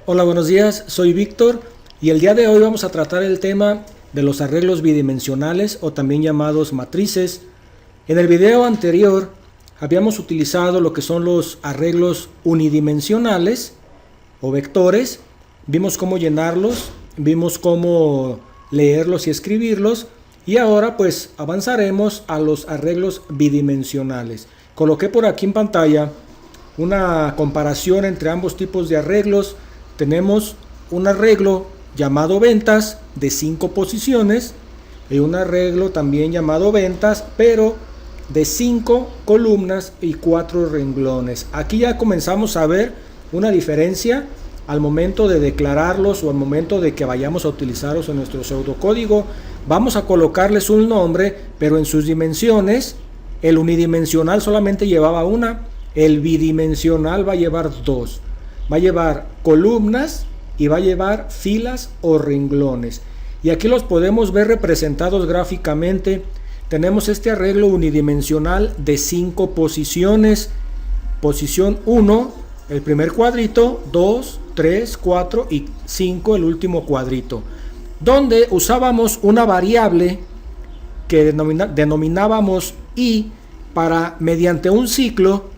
Hola, buenos días, soy Víctor y el día de hoy vamos a tratar el tema de los arreglos bidimensionales o también llamados matrices. En el video anterior habíamos utilizado lo que son los arreglos unidimensionales o vectores, vimos cómo llenarlos, vimos cómo leerlos y escribirlos y ahora pues avanzaremos a los arreglos bidimensionales. Coloqué por aquí en pantalla una comparación entre ambos tipos de arreglos. Tenemos un arreglo llamado ventas de 5 posiciones y un arreglo también llamado ventas, pero de 5 columnas y 4 renglones. Aquí ya comenzamos a ver una diferencia al momento de declararlos o al momento de que vayamos a utilizarlos en nuestro pseudocódigo. Vamos a colocarles un nombre, pero en sus dimensiones. El unidimensional solamente llevaba una, el bidimensional va a llevar dos. Va a llevar columnas y va a llevar filas o renglones. Y aquí los podemos ver representados gráficamente. Tenemos este arreglo unidimensional de 5 posiciones. Posición 1, el primer cuadrito, 2, 3, 4 y 5, el último cuadrito. Donde usábamos una variable que denominábamos i para, mediante un ciclo,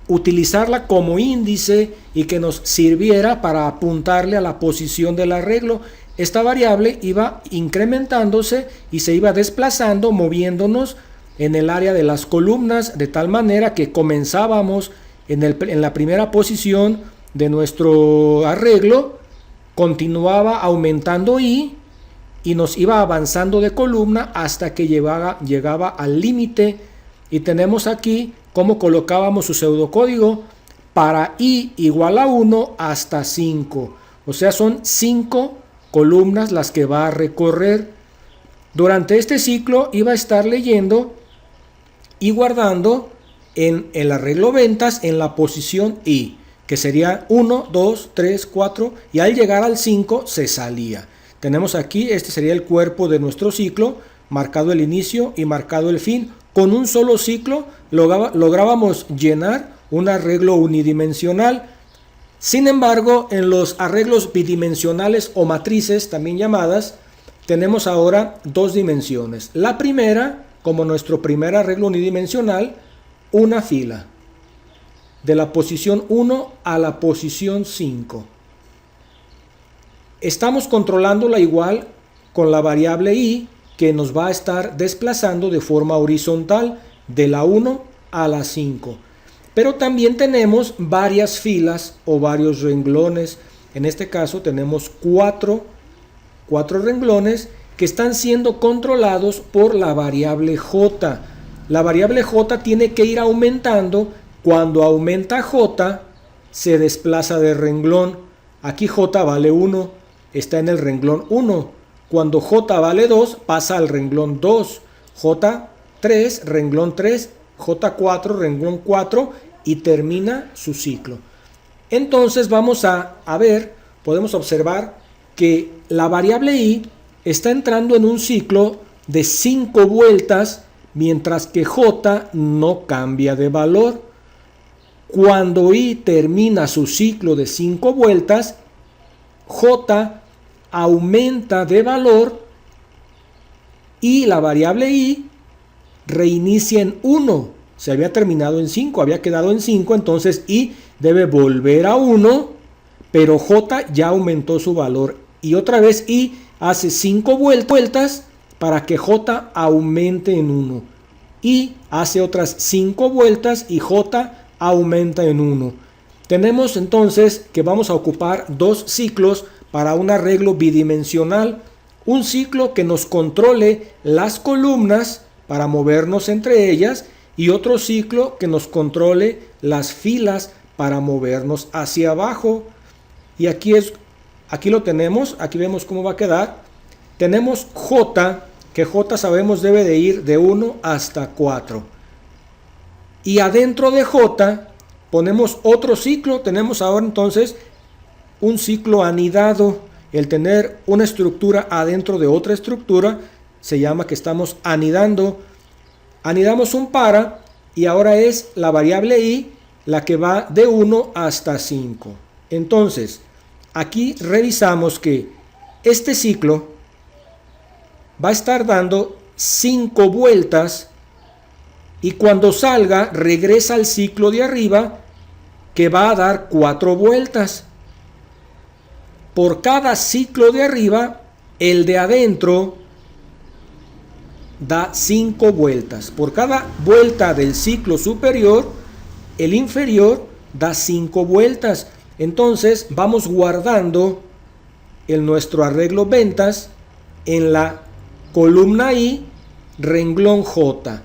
utilizarla como índice y que nos sirviera para apuntarle a la posición del arreglo. Esta variable iba incrementándose y se iba desplazando, moviéndonos en el área de las columnas, de tal manera que comenzábamos en la primera posición de nuestro arreglo, continuaba aumentando y nos iba avanzando de columna hasta que llegaba al límite. Y tenemos aquí cómo colocábamos su pseudocódigo para i igual a 1 hasta 5. O sea, son 5 columnas las que va a recorrer. Durante este ciclo iba a estar leyendo y guardando en el arreglo ventas en la posición i, que sería 1, 2, 3, 4, y al llegar al 5 se salía. Tenemos aquí, este sería el cuerpo de nuestro ciclo, marcado el inicio y marcado el fin. Con un solo ciclo lográbamos llenar un arreglo unidimensional. Sin embargo, en los arreglos bidimensionales o matrices, también llamadas, tenemos ahora dos dimensiones. La primera, como nuestro primer arreglo unidimensional, una fila, de la posición 1 a la posición 5. Estamos controlándola igual con la variable i, que nos va a estar desplazando de forma horizontal de la 1 a la 5. Pero también tenemos varias filas o varios renglones. En este caso tenemos cuatro renglones que están siendo controlados por la variable j. La variable j tiene que ir aumentando. Cuando aumenta j, se desplaza de renglón. Aquí j vale 1, está en el renglón 1. Cuando j vale 2, pasa al renglón 2, j3, renglón 3, j4, renglón 4 y termina su ciclo. Entonces vamos a ver, podemos observar que la variable i está entrando en un ciclo de 5 vueltas, mientras que j no cambia de valor. Cuando i termina su ciclo de 5 vueltas, j aumenta de valor y la variable i reinicia en 1. Se había terminado en 5, había quedado en 5, entonces i debe volver a 1, pero j ya aumentó su valor. Y otra vez i hace 5 vueltas para que j aumente en 1. I hace otras 5 vueltas y j aumenta en 1. Tenemos entonces que vamos a ocupar dos ciclos para un arreglo bidimensional. Un ciclo que nos controle las columnas para movernos entre ellas y otro ciclo que nos controle las filas para movernos hacia abajo. Y aquí lo tenemos, aquí vemos cómo va a quedar. Tenemos j, que j sabemos debe de ir de 1 hasta 4. Y adentro de j ponemos otro ciclo. Tenemos ahora entonces un ciclo anidado. El tener una estructura adentro de otra estructura se llama que estamos anidando. Anidamos un para y ahora es la variable i la que va de 1 hasta 5. Entonces, aquí revisamos que este ciclo va a estar dando 5 vueltas y cuando salga regresa al ciclo de arriba que va a dar 4 vueltas. Por cada ciclo de arriba, el de adentro da 5 vueltas. Por cada vuelta del ciclo superior, el inferior da 5 vueltas. Entonces vamos guardando nuestro arreglo ventas en la columna I, renglón J.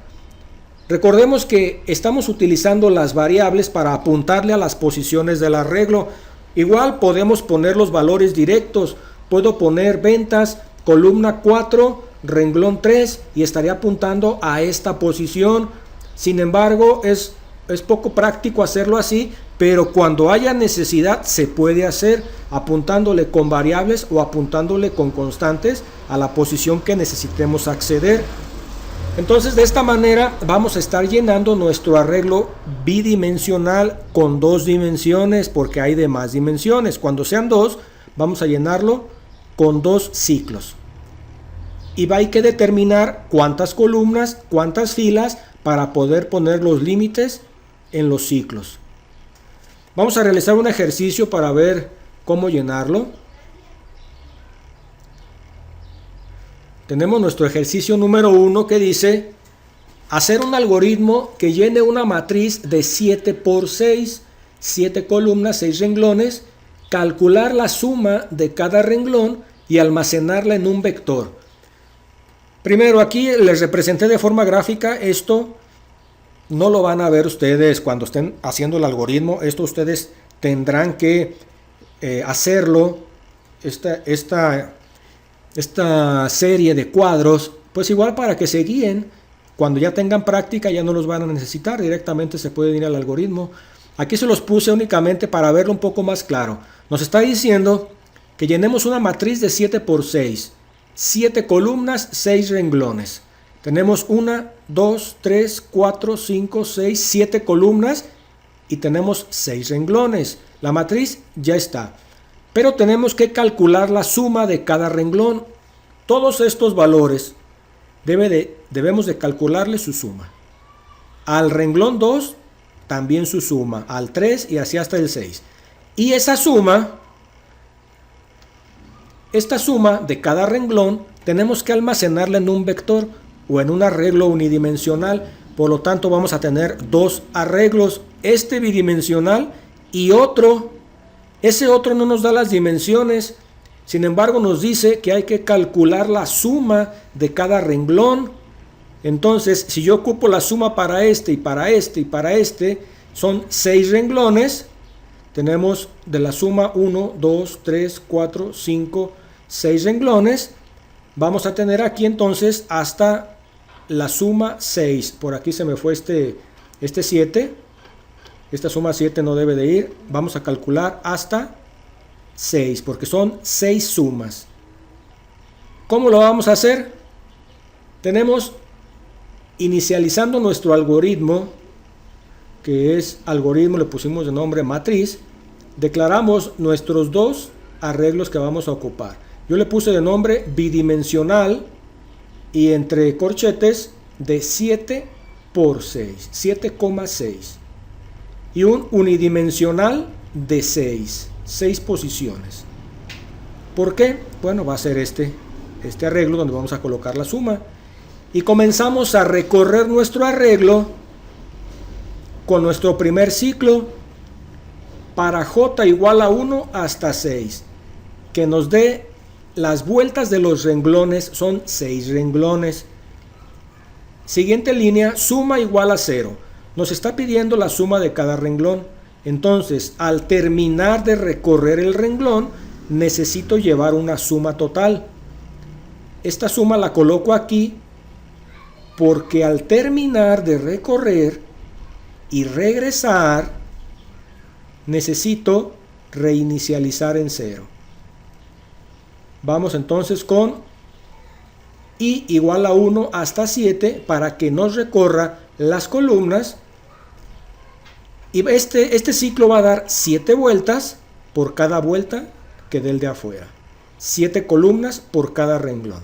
Recordemos que estamos utilizando las variables para apuntarle a las posiciones del arreglo. Igual podemos poner los valores directos. Puedo poner ventas, columna 4, renglón 3 y estaría apuntando a esta posición. Sin embargo, es poco práctico hacerlo así, pero cuando haya necesidad se puede hacer apuntándole con variables o apuntándole con constantes a la posición que necesitemos acceder. Entonces de esta manera vamos a estar llenando nuestro arreglo bidimensional con 2 dimensiones, porque hay de más dimensiones. Cuando sean 2 vamos a llenarlo con 2 ciclos y hay que determinar cuántas columnas, cuántas filas para poder poner los límites en los ciclos. Vamos a realizar un ejercicio para ver cómo llenarlo. Tenemos nuestro ejercicio número 1 que dice hacer un algoritmo que llene una matriz de 7 por 6, 7 columnas, 6 renglones, calcular la suma de cada renglón y almacenarla en un vector. Primero, aquí les representé de forma gráfica. Esto no lo van a ver ustedes cuando estén haciendo el algoritmo. Esto ustedes tendrán que hacerlo. Esta serie de cuadros, pues igual para que se guíen. Cuando ya tengan práctica ya no los van a necesitar. Directamente se pueden ir al algoritmo. Aquí se los puse únicamente para verlo un poco más claro. Nos está diciendo que llenemos una matriz de 7 por 6. 7 columnas, 6 renglones. Tenemos 1, 2, 3, 4, 5, 6, 7 columnas y tenemos 6 renglones. La matriz ya está. Pero tenemos que calcular la suma de cada renglón. Todos estos valores debemos de calcularle su suma. Al renglón 2 también su suma. Al 3 y así hasta el 6. Y esta suma de cada renglón tenemos que almacenarla en un vector o en un arreglo unidimensional. Por lo tanto vamos a tener 2 arreglos. Este bidimensional y otro. Ese otro no nos da las dimensiones, sin embargo nos dice que hay que calcular la suma de cada renglón. Entonces, si yo ocupo la suma para este y para este y para este, son 6 renglones. Tenemos de la suma 1, 2, 3, 4, 5, 6 renglones. Vamos a tener aquí entonces hasta la suma 6. Por aquí se me fue este 7. Esta suma 7 no debe de ir. Vamos a calcular hasta 6, porque son 6 sumas. ¿Cómo lo vamos a hacer? Tenemos, inicializando nuestro algoritmo, que es algoritmo, le pusimos de nombre matriz, declaramos nuestros 2 arreglos que vamos a ocupar. Yo le puse de nombre bidimensional y entre corchetes de 7 por 6, 7,6. Y un unidimensional de 6 posiciones. ¿Por qué? Bueno, va a ser este arreglo donde vamos a colocar la suma. Y comenzamos a recorrer nuestro arreglo con nuestro primer ciclo para J igual a 1 hasta 6. Que nos dé las vueltas de los renglones, son 6 renglones. Siguiente línea, suma igual a 0. Nos está pidiendo la suma de cada renglón. Entonces, al terminar de recorrer el renglón, necesito llevar una suma total. Esta suma la coloco aquí porque al terminar de recorrer y regresar, necesito reinicializar en 0. Vamos entonces con I igual a 1 hasta 7 para que nos recorra las columnas. Y este ciclo va a dar 7 vueltas. Por cada vuelta que del de afuera. 7 columnas por cada renglón.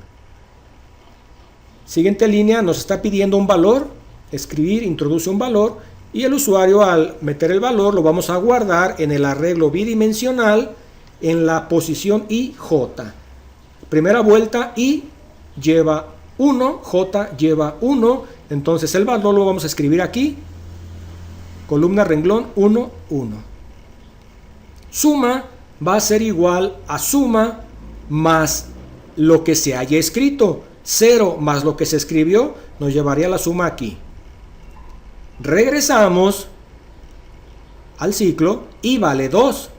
Siguiente línea nos está pidiendo un valor, escribir, introduce un valor, y el usuario al meter el valor lo vamos a guardar en el arreglo bidimensional en la posición IJ. Primera vuelta, I lleva 1, J lleva 1, entonces el valor lo vamos a escribir aquí, columna renglón 1, 1. Suma va a ser igual a suma más lo que se haya escrito. 0 más lo que se escribió nos llevaría la suma aquí. Regresamos al ciclo y vale 2.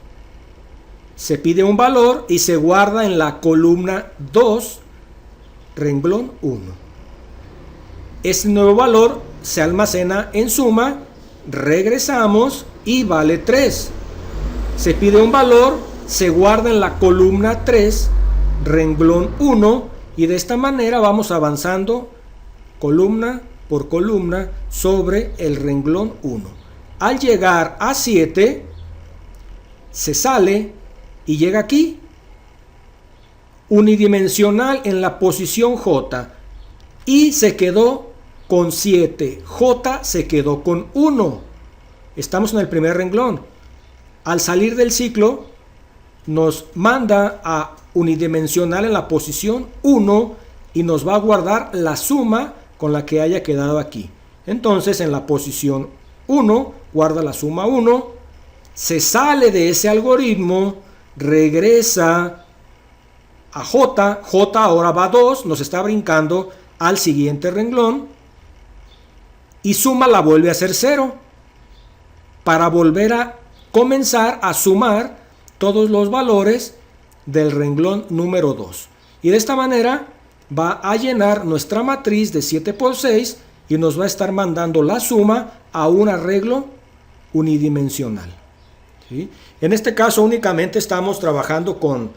Se pide un valor y se guarda en la columna 2, renglón 1. Este nuevo valor se almacena en suma, regresamos y vale 3. Se pide un valor, se guarda en la columna 3, renglón 1, y de esta manera vamos avanzando columna por columna sobre el renglón 1. Al llegar a 7, se sale y llega aquí. Unidimensional en la posición J. I se quedó con 7. J se quedó con 1. Estamos en el primer renglón. Al salir del ciclo, nos manda a unidimensional en la posición 1 y nos va a guardar la suma con la que haya quedado aquí. Entonces en la posición 1 guarda la suma 1, se sale de ese algoritmo, regresa a J, J ahora va 2, nos está brincando al siguiente renglón y suma la vuelve a hacer 0 para volver a comenzar a sumar todos los valores del renglón número 2. Y de esta manera va a llenar nuestra matriz de 7 por 6 y nos va a estar mandando la suma a un arreglo unidimensional. ¿Sí? En este caso únicamente estamos trabajando con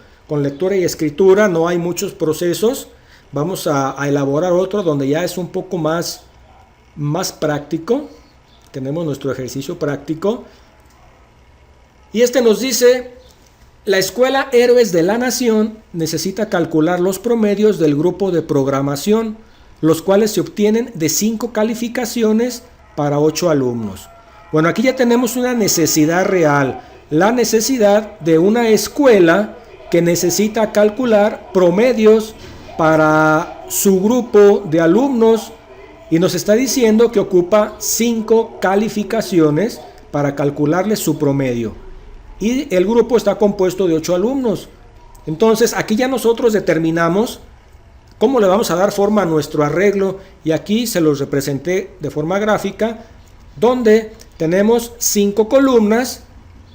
lectura y escritura, no hay muchos procesos. Vamos a elaborar otro donde ya es un poco más práctico. Tenemos nuestro ejercicio práctico. Y este nos dice: la Escuela Héroes de la Nación necesita calcular los promedios del grupo de programación, los cuales se obtienen de 5 calificaciones para 8 alumnos. Bueno, aquí ya tenemos una necesidad real, la necesidad de una escuela que necesita calcular promedios para su grupo de alumnos y nos está diciendo que ocupa 5 calificaciones para calcularle su promedio. Y el grupo está compuesto de 8 alumnos. Entonces aquí ya nosotros determinamos cómo le vamos a dar forma a nuestro arreglo, y aquí se los representé de forma gráfica, donde tenemos 5 columnas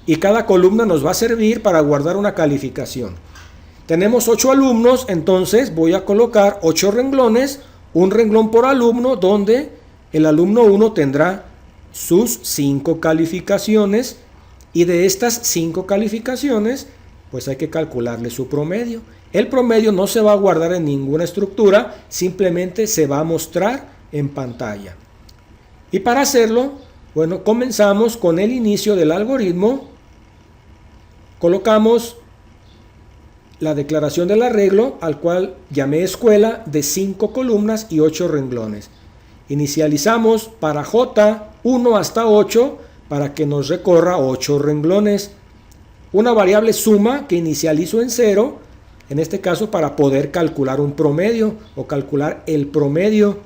y cada columna nos va a servir para guardar una calificación. Tenemos 8 alumnos, entonces voy a colocar 8 renglones, un renglón por alumno, donde el alumno 1 tendrá sus 5 calificaciones. Y de estas 5 calificaciones, pues hay que calcularle su promedio. El promedio no se va a guardar en ninguna estructura, simplemente se va a mostrar en pantalla. Y para hacerlo, bueno, comenzamos con el inicio del algoritmo. Colocamos la declaración del arreglo, al cual llamé escuela, de 5 columnas y 8 renglones. Inicializamos para J 1 hasta 8, para que nos recorra 8 renglones. Una variable suma que inicializo en 0, en este caso para poder calcular un promedio o calcular el promedio.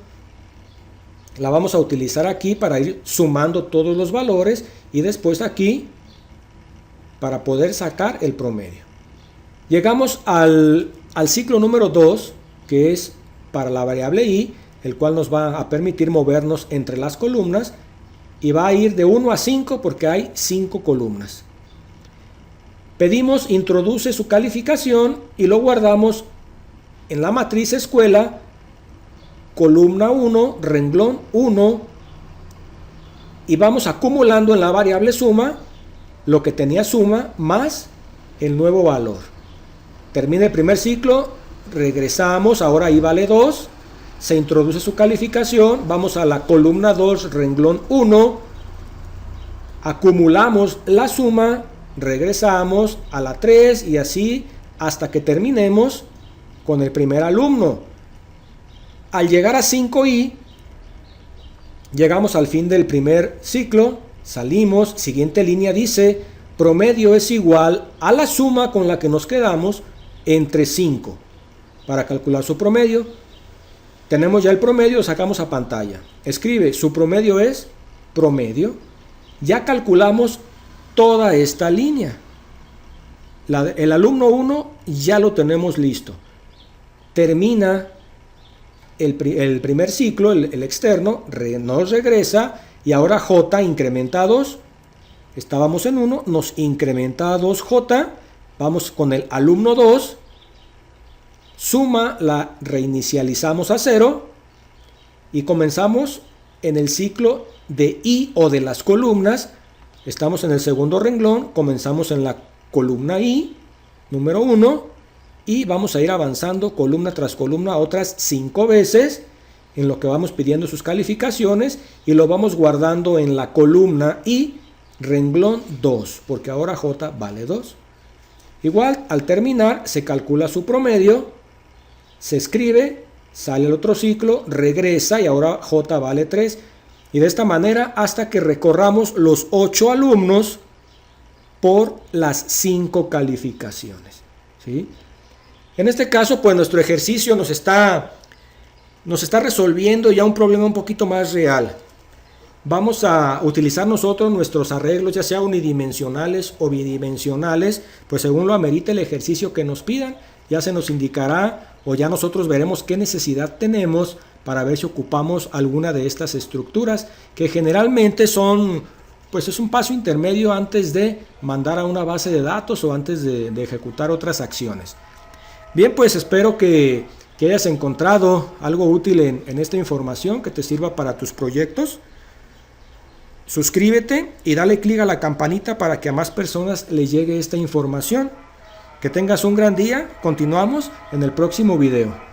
La vamos a utilizar aquí para ir sumando todos los valores y después aquí para poder sacar el promedio. Llegamos al ciclo número 2, que es para la variable i, el cual nos va a permitir movernos entre las columnas. Y va a ir de 1 a 5 porque hay 5 columnas. Pedimos introduce su calificación y lo guardamos en la matriz escuela, columna 1, renglón 1. Y vamos acumulando en la variable suma lo que tenía suma más el nuevo valor. Termina el primer ciclo, regresamos, ahora ahí vale 2. Se introduce su calificación, vamos a la columna 2, renglón 1, acumulamos la suma regresamos a la 3 y así hasta que terminemos con el primer alumno. Al llegar a 5i, llegamos al fin del primer ciclo, salimos, siguiente línea dice, promedio es igual a la suma con la que nos quedamos entre 5. Para calcular su promedio, tenemos ya el promedio, lo sacamos a pantalla. Escribe, su promedio es promedio. Ya calculamos toda esta línea. El alumno 1 ya lo tenemos listo. Termina el primer ciclo, el externo, nos regresa y ahora J incrementa a 2. Estábamos en 1, nos incrementa a 2J. Vamos con el alumno 2. Suma la reinicializamos a 0 y comenzamos en el ciclo de I o de las columnas. Estamos en el segundo renglón, comenzamos en la columna I, número 1, y vamos a ir avanzando columna tras columna otras 5 veces, en lo que vamos pidiendo sus calificaciones y lo vamos guardando en la columna I, renglón 2, porque ahora J vale 2. Igual, al terminar, se calcula su promedio, se escribe, sale el otro ciclo, regresa y ahora J vale 3. Y de esta manera hasta que recorramos los 8 alumnos por las 5 calificaciones, ¿sí? En este caso, pues nuestro ejercicio nos está resolviendo ya un problema un poquito más real. Vamos a utilizar nosotros nuestros arreglos, ya sea unidimensionales o bidimensionales, pues según lo amerite el ejercicio que nos pidan, ya se nos indicará o ya nosotros veremos qué necesidad tenemos para ver si ocupamos alguna de estas estructuras, que generalmente son, pues es un paso intermedio antes de mandar a una base de datos o antes de ejecutar otras acciones. Bien, pues espero que hayas encontrado algo útil en esta información que te sirva para tus proyectos. Suscríbete y dale clic a la campanita para que a más personas les llegue esta información. Que tengas un gran día. Continuamos en el próximo video.